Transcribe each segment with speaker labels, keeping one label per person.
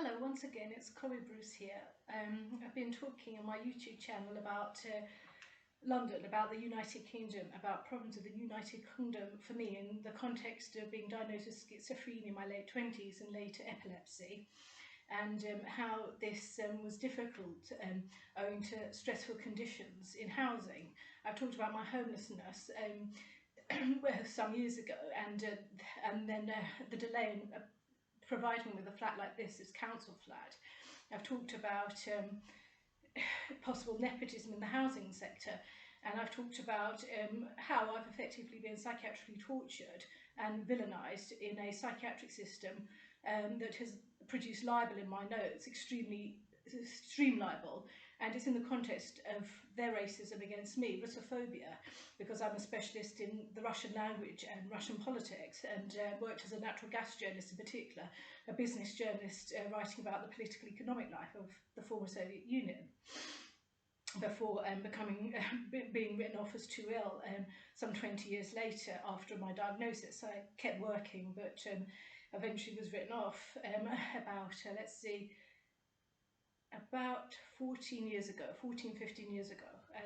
Speaker 1: Hello, once again, it's Chloe Bruce here. I've been talking on my YouTube channel about London, about the United Kingdom, about problems of the United Kingdom for me in the context of being diagnosed with schizophrenia in my late 20s and later epilepsy, and how this was difficult owing to stressful conditions in housing. I've talked about my homelessness some years ago, and then the delay in providing with a flat like this council flat. I've talked about possible nepotism in the housing sector, and I've talked about how I've effectively been psychiatrically tortured and villainised in a psychiatric system that has produced libel in my notes, extreme libel, and it's in the context of their racism against me, Russophobia, because I'm a specialist in the Russian language and Russian politics, and worked as a natural gas journalist in particular, a business journalist writing about the political economic life of the former Soviet Union before being written off as too ill some 20 years later after my diagnosis. I kept working, but eventually was written off about 15 years ago,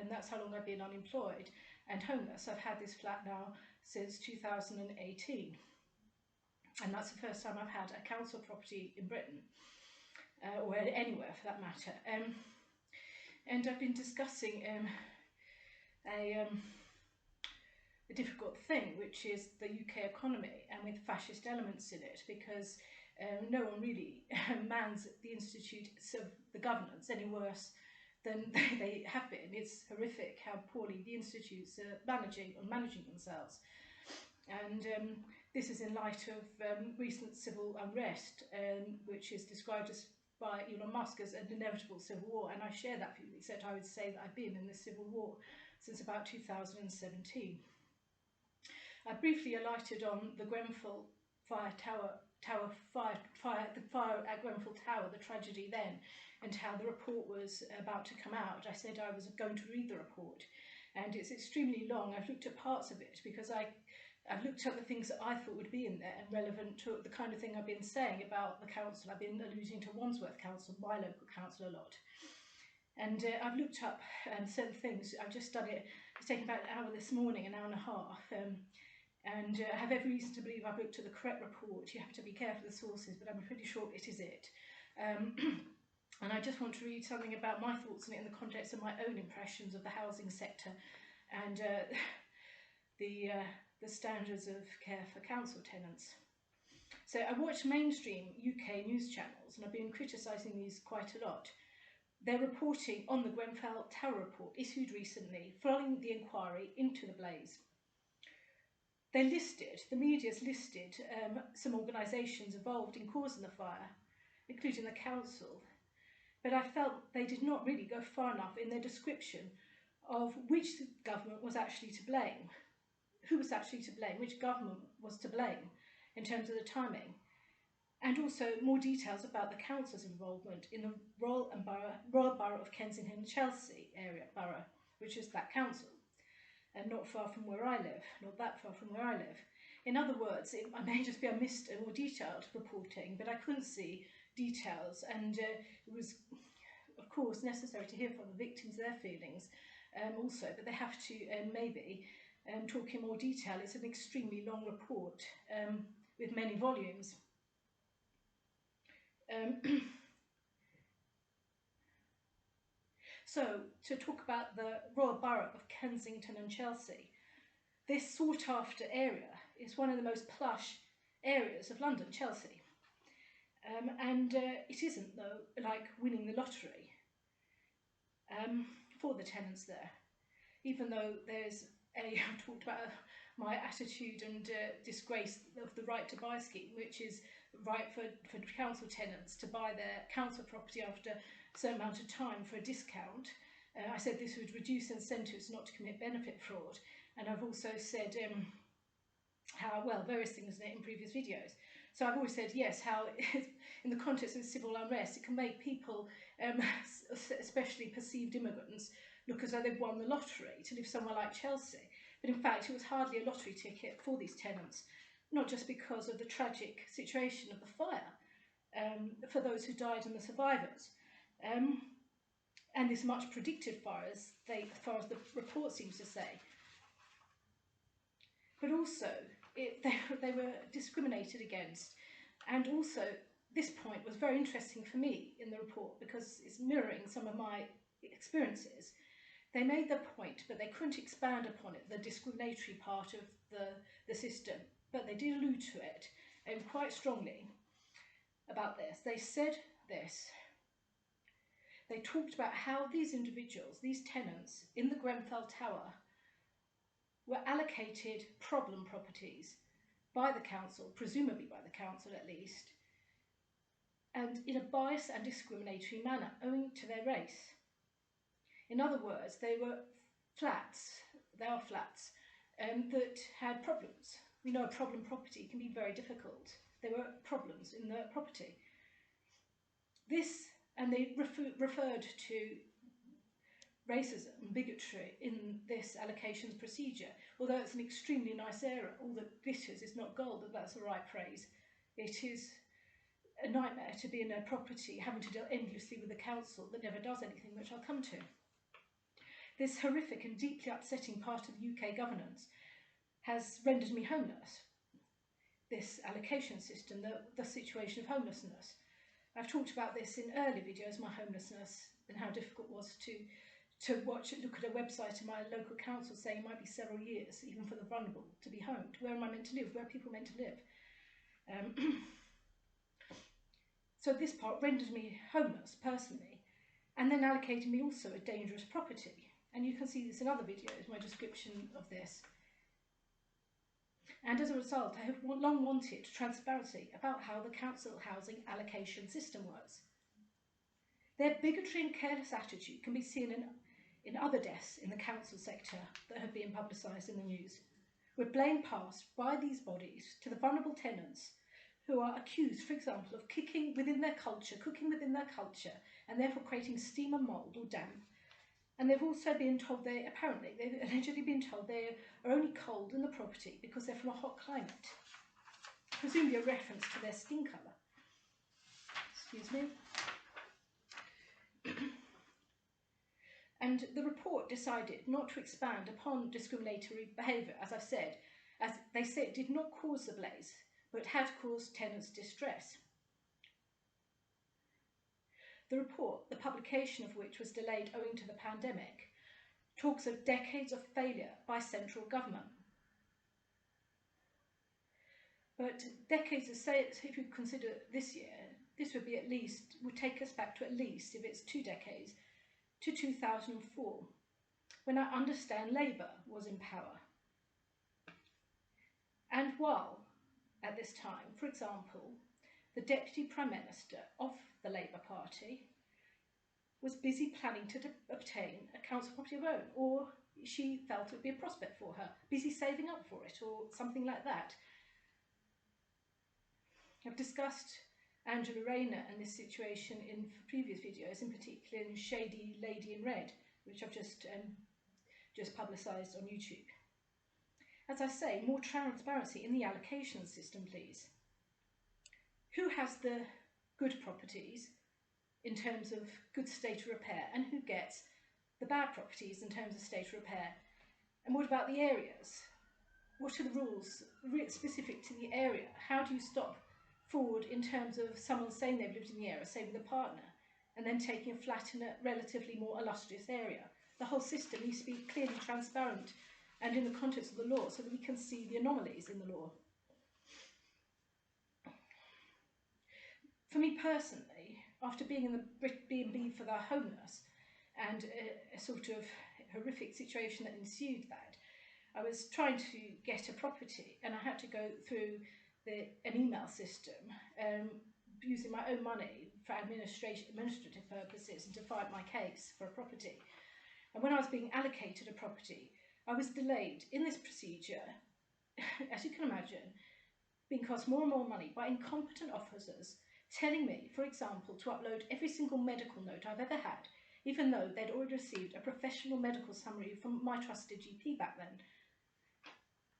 Speaker 1: and that's how long I've been unemployed and homeless. I've had this flat now since 2018, and that's the first time I've had a council property in Britain, or anywhere for that matter. And I've been discussing a difficult thing, which is the UK economy, and with fascist elements in it, because no one really mans the institutes of the governance any worse than they have been. It's horrific how poorly the institutes are managing themselves. And this is in light of recent civil unrest, which is described by Elon Musk as an inevitable civil war, and I share that view, except I would say that I've been in this civil war since about 2017. I briefly alighted on the Grenfell fire, the fire at Grenfell Tower, the tragedy then, and how the report was about to come out. I said I was going to read the report, and it's extremely long. I've looked at parts of it because I've looked at the things that I thought would be in there and relevant to the kind of thing I've been saying about the council. I've been alluding to Wandsworth Council, my local council, a lot. And I've looked up certain things. I've just done it. It's taken about an hour this morning, an hour and a half. And I have every reason to believe I've looked at the correct report. You have to be careful of the sources, but I'm pretty sure it is it. And I just want to read something about my thoughts on it in the context of my own impressions of the housing sector and the standards of care for council tenants. So I watch mainstream UK news channels, and I've been criticising these quite a lot. They're reporting on the Grenfell Tower report issued recently following the inquiry into the blaze. The media's listed some organisations involved in causing the fire, including the council, but I felt they did not really go far enough in their description of which government was actually to blame, who was actually to blame, which government was to blame in terms of the timing, and also more details about the council's involvement in the Royal Borough of Kensington and Chelsea area borough, which is that council, and not far from where I live, not that far from where I live. In other words, I may just be a missed a more detailed reporting, but I couldn't see details, and it was, of course, necessary to hear from the victims, their feelings also, but they have to maybe talk in more detail. It's an extremely long report with many volumes. So, to talk about the Royal Borough of Kensington and Chelsea, this sought-after area is one of the most plush areas of London, Chelsea. And it isn't, though, like winning the lottery for the tenants there, even though there's I talked about my attitude and disgrace of the right to buy scheme, which is right for council tenants to buy their council property after a certain amount of time for a discount. I said this would reduce incentives not to commit benefit fraud, and I've also said how, well, various things in previous videos. So I've always said, yes, how in the context of civil unrest, it can make people, especially perceived immigrants, look as though they've won the lottery to live somewhere like Chelsea. But in fact, it was hardly a lottery ticket for these tenants, not just because of the tragic situation of the fire, for those who died and the survivors. And this much predicted as far as the report seems to say. But also, they were discriminated against. And also, this point was very interesting for me in the report because it's mirroring some of my experiences. They made the point, but they couldn't expand upon it, the discriminatory part of the system. But they did allude to it, and quite strongly about this. They said this. They talked about how these individuals, these tenants in the Grenfell Tower, were allocated problem properties by the council, presumably by the council at least, and in a biased and discriminatory manner owing to their race. In other words, they are flats that had problems. We know a problem property can be very difficult. There were problems in the property. And they referred to racism and bigotry in this allocations procedure. Although it's an extremely nice area, all that glitters is not gold, if that's the right phrase. It is a nightmare to be in a property having to deal endlessly with a council that never does anything, which I'll come to. This horrific and deeply upsetting part of UK governance has rendered me homeless. This allocation system, the situation of homelessness. I've talked about this in earlier videos, my homelessness, and how difficult it was to look at a website in my local council saying it might be several years, even for the vulnerable, to be homed. Where am I meant to live? Where are people meant to live? So this part rendered me homeless, personally, and then allocated me also a dangerous property. And you can see this in other videos, my description of this. And as a result, I have long wanted transparency about how the council housing allocation system works. Their bigotry and careless attitude can be seen in other deaths in the council sector that have been publicised in the news, with blame passed by these bodies to the vulnerable tenants who are accused, for example, of cooking within their culture, and therefore creating steam and mould or damp. And they've also been told they've allegedly been told they are only cold in the property because they're from a hot climate, presumably a reference to their skin colour. Excuse me. And the report decided not to expand upon discriminatory behaviour, as I've said, as they say it did not cause the blaze, but had caused tenants distress. The report, the publication of which was delayed owing to the pandemic, talks of decades of failure by central government. But decades of if you consider this year, this would take us back to at least, if it's 2 decades, to 2004, when I understand Labour was in power. And while, at this time, for example, the Deputy Prime Minister of the Labour Party was busy planning to obtain a council property of her own, or she felt it would be a prospect for her, busy saving up for it, or something like that. I've discussed Angela Rayner and this situation in previous videos, in particular in Shady Lady in Red, which I've just publicised on YouTube. As I say, more transparency in the allocation system, please. Who has the good properties in terms of good state of repair, and who gets the bad properties in terms of state of repair? And what about the areas? What are the rules specific to the area? How do you stop fraud in terms of someone saying they've lived in the area, say with a partner, and then taking a flat in a relatively more illustrious area? The whole system needs to be clearly transparent and in the context of the law so that we can see the anomalies in the law. For me personally, after being in the B&B for the homeless and a sort of horrific situation that ensued that, I was trying to get a property and I had to go through an email system using my own money for administrative purposes and to fight my case for a property. And when I was being allocated a property, I was delayed in this procedure, as you can imagine, being cost more and more money by incompetent officers telling me, for example, to upload every single medical note I've ever had, even though they'd already received a professional medical summary from my trusted GP back then.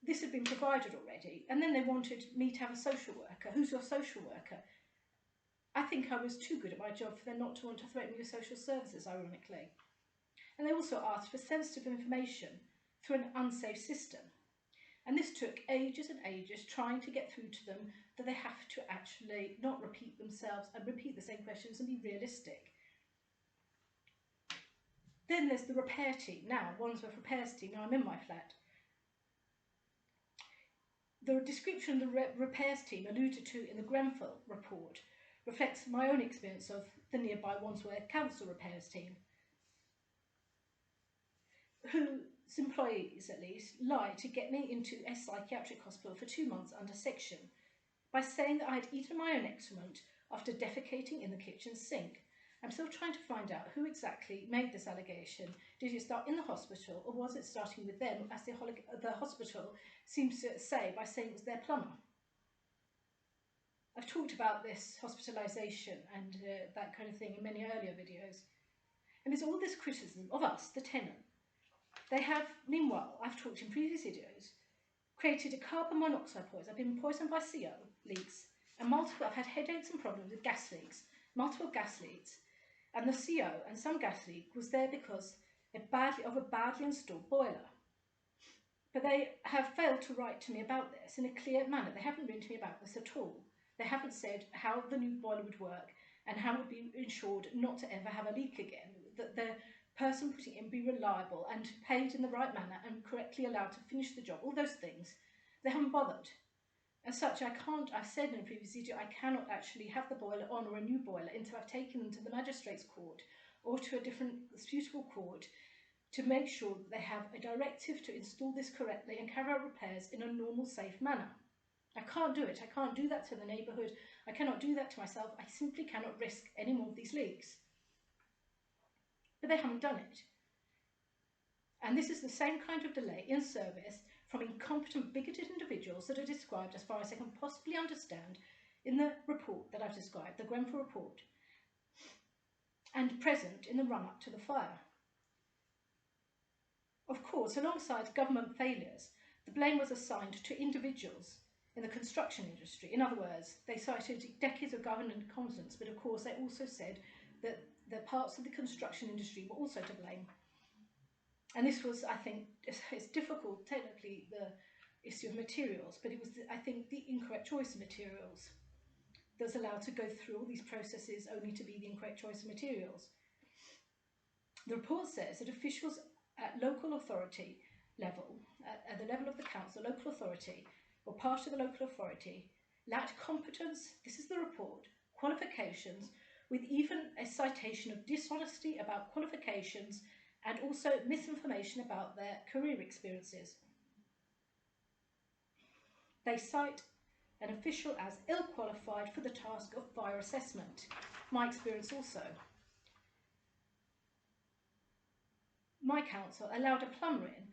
Speaker 1: This had been provided already, and then they wanted me to have a social worker. Who's your social worker? I think I was too good at my job for them not to want to threaten me with social services, ironically. And they also asked for sensitive information through an unsafe system. And this took ages and ages trying to get through to them that they have to actually not repeat themselves and repeat the same questions and be realistic. Then there's the repair team. Now, Wandsworth repairs team. Now I'm in my flat. The description the repairs team alluded to in the Grenfell report reflects my own experience of the nearby Wandsworth Council repairs team, whose employees, at least, lied to get me into a psychiatric hospital for 2 months under section by saying that I had eaten my own excrement after defecating in the kitchen sink. I'm still trying to find out who exactly made this allegation. Did it start in the hospital, or was it starting with them, as the hospital seems to say by saying it was their plumber? I've talked about this hospitalisation and that kind of thing in many earlier videos. And there's all this criticism of us, the tenant. They have, meanwhile, I've talked in previous videos, created a carbon monoxide poison. I've been poisoned by CO leaks, and I've had headaches and problems with gas leaks, multiple gas leaks, and the CO and some gas leak was there because of a badly installed boiler. But they have failed to write to me about this in a clear manner. They haven't written to me about this at all. They haven't said how the new boiler would work and how it would be ensured not to ever have a leak again, that the person putting it in be reliable and paid in the right manner and correctly allowed to finish the job, all those things. They haven't bothered. As such, I've said in a previous video, I cannot actually have the boiler on or a new boiler until I've taken them to the magistrate's court or to a different suitable court to make sure that they have a directive to install this correctly and carry out repairs in a normal, safe manner. I can't do it. I can't do that to the neighbourhood. I cannot do that to myself. I simply cannot risk any more of these leaks. But they haven't done it. And this is the same kind of delay in service from incompetent, bigoted individuals that are described, as far as I can possibly understand, in the report that I've described, the Grenfell report, and present in the run-up to the fire. Of course, alongside government failures, the blame was assigned to individuals in the construction industry. In other words, they cited decades of government incompetence, but of course they also said that the parts of the construction industry were also to blame. And this was, I think, it's difficult, technically, the issue of materials, but it was, I think, the incorrect choice of materials that was allowed to go through all these processes only to be the incorrect choice of materials. The report says that officials at local authority level, at the level of the council, local authority, or part of the local authority, lacked competence, this is the report, qualifications, with even a citation of dishonesty about qualifications and also misinformation about their career experiences. They cite an official as ill-qualified for the task of fire assessment. My experience also. My council allowed a plumber in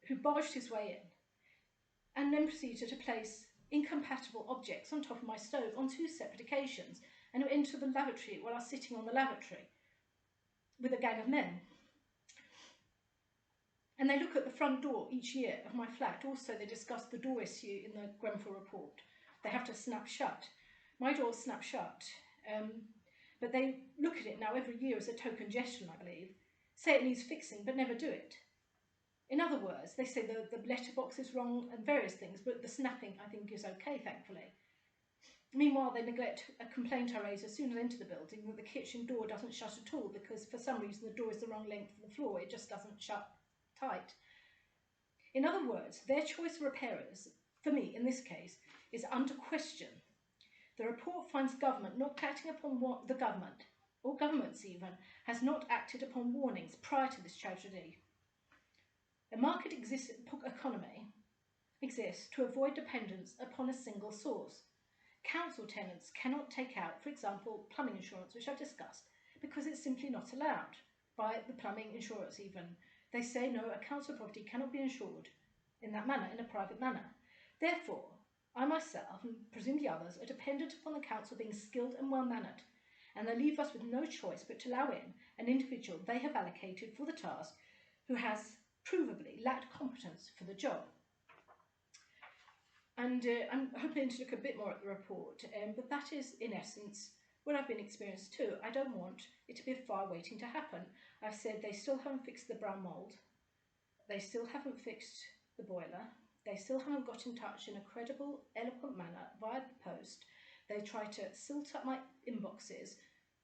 Speaker 1: who barged his way in and then proceeded to place incompatible objects on top of my stove on 2 separate occasions and went into the lavatory while I was sitting on the lavatory with a gang of men. And they look at the front door each year of my flat. Also, they discuss the door issue in the Grenfell report. They have to snap shut. My doors snap shut, but they look at it now every year as a token gesture, I believe, say it needs fixing, but never do it. In other words, they say the letterbox is wrong and various things, but the snapping, I think, is okay, thankfully. Meanwhile, they neglect a complaint I raise as soon as I enter the building that the kitchen door doesn't shut at all because for some reason the door is the wrong length for the floor. It just doesn't shut tight. In other words, their choice of repairers, for me in this case, is under question. The report finds government not acting upon what the government, or governments even, has not acted upon warnings prior to this tragedy. A market economy exists to avoid dependence upon a single source. Council tenants cannot take out, for example, plumbing insurance, which I've discussed, because it's simply not allowed by the plumbing insurance even. They say no, a council property cannot be insured in that manner, in a private manner. Therefore, I myself, and presumably others, are dependent upon the council being skilled and well-mannered, and they leave us with no choice but to allow in an individual they have allocated for the task who has provably lacked competence for the job. And I'm hoping to look a bit more at the report, but that is, in essence, what I've been experienced too. I don't want it to be a fire waiting to happen. I've said they still haven't fixed the brown mould, they still haven't fixed the boiler, they still haven't got in touch in a credible, eloquent manner via the post. They try to silt up my inboxes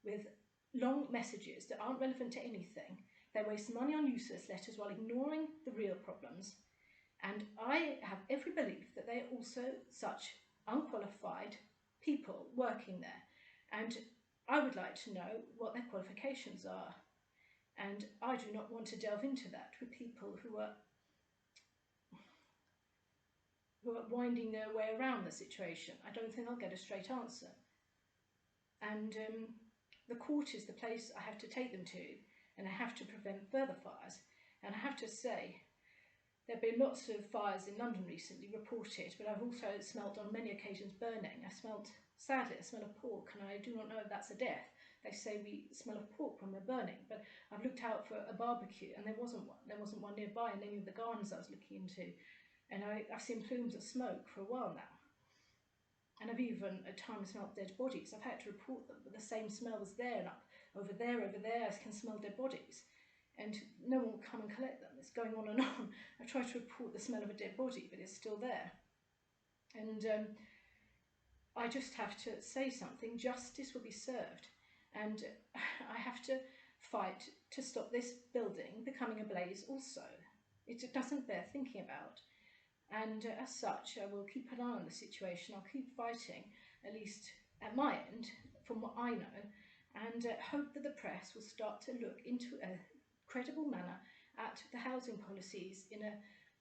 Speaker 1: with long messages that aren't relevant to anything. They waste money on useless letters while ignoring the real problems. And I have every belief that they are also such unqualified people working there. And I would like to know what their qualifications are. And I do not want to delve into that with people who are winding their way around the situation. I don't think I'll get a straight answer. And the court is the place I have to take them to, and I have to prevent further fires. And I have to say, there have been lots of fires in London recently reported, but I've also smelt on many occasions burning. Sadly, I smell of pork, and I do not know if that's a death. They say we smell of pork when we're burning, but I've looked out for a barbecue, and there wasn't one. There wasn't one nearby in any of the gardens I was looking into, and I've seen plumes of smoke for a while now. And I've even at times smelled dead bodies. I've had to report them, but the same smell was there, and up over there, I can smell dead bodies. And no one will come and collect them. It's going on and on. I've tried to report the smell of a dead body, but it's still there. And I just have to say something. Justice will be served. And I have to fight to stop this building becoming a blaze also. It doesn't bear thinking about. And as such, I will keep an eye on the situation. I'll keep fighting, at least at my end, from what I know, and hope that the press will start to look into a credible manner at the housing policies in a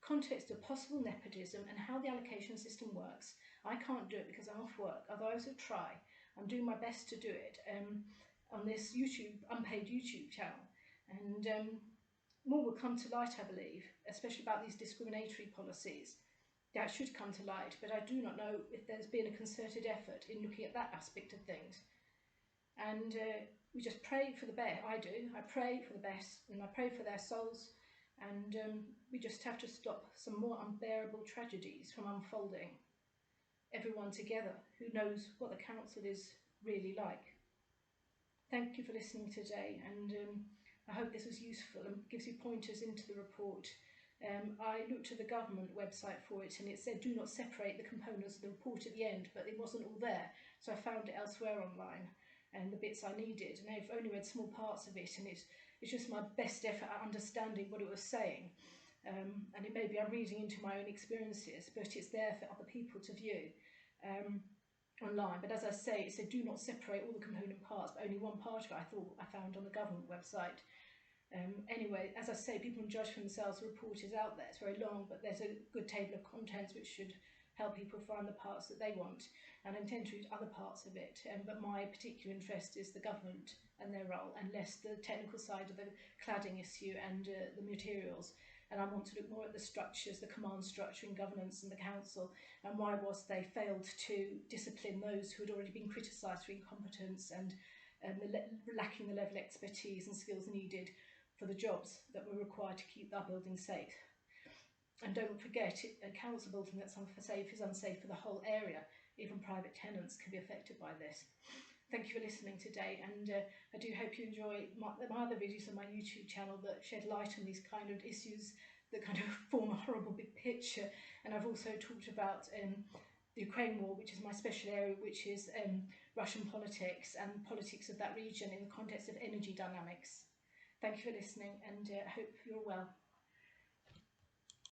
Speaker 1: context of possible nepotism and how the allocation system works. I can't do it because I'm off work, although I also try. I'm doing my best to do it on this unpaid YouTube channel. And more will come to light, I believe, especially about these discriminatory policies. That should come to light, but I do not know if there's been a concerted effort in looking at that aspect of things. And we just pray for the best. I do. I pray for the best, and I pray for their souls. And we just have to stop some more unbearable tragedies from unfolding. Everyone together who knows what the council is really like. Thank you for listening today, and I hope this was useful and gives you pointers into the report. I looked at the government website for it, and it said do not separate the components of the report at the end, but it wasn't all there, so I found it elsewhere online. And the bits I needed, and I've only read small parts of it, and it's just my best effort at understanding what it was saying. And it may be I'm reading into my own experiences, but it's there for other people to view online. But as I say, it said do not separate all the component parts, but only one part of it I found on the government website. Anyway, as I say, people can judge for themselves. The report is out there, it's very long, but there's a good table of contents which should help people find the parts that they want. And I intend to read other parts of it, but my particular interest is the government and their role, and less the technical side of the cladding issue and the materials. And I want to look more at the structures, the command structure and governance in the council, and why was they failed to discipline those who had already been criticised for incompetence and lacking the level of expertise and skills needed for the jobs that were required to keep our buildings safe. And don't forget, a council building that's unsafe is unsafe for the whole area. Even private tenants can be affected by this. Thank you for listening today, and I do hope you enjoy my other videos on my YouTube channel that shed light on these kind of issues that kind of form a horrible big picture. And I've also talked about the Ukraine war, which is my special area, which is Russian politics and politics of that region in the context of energy dynamics. Thank you for listening, and I hope you're well.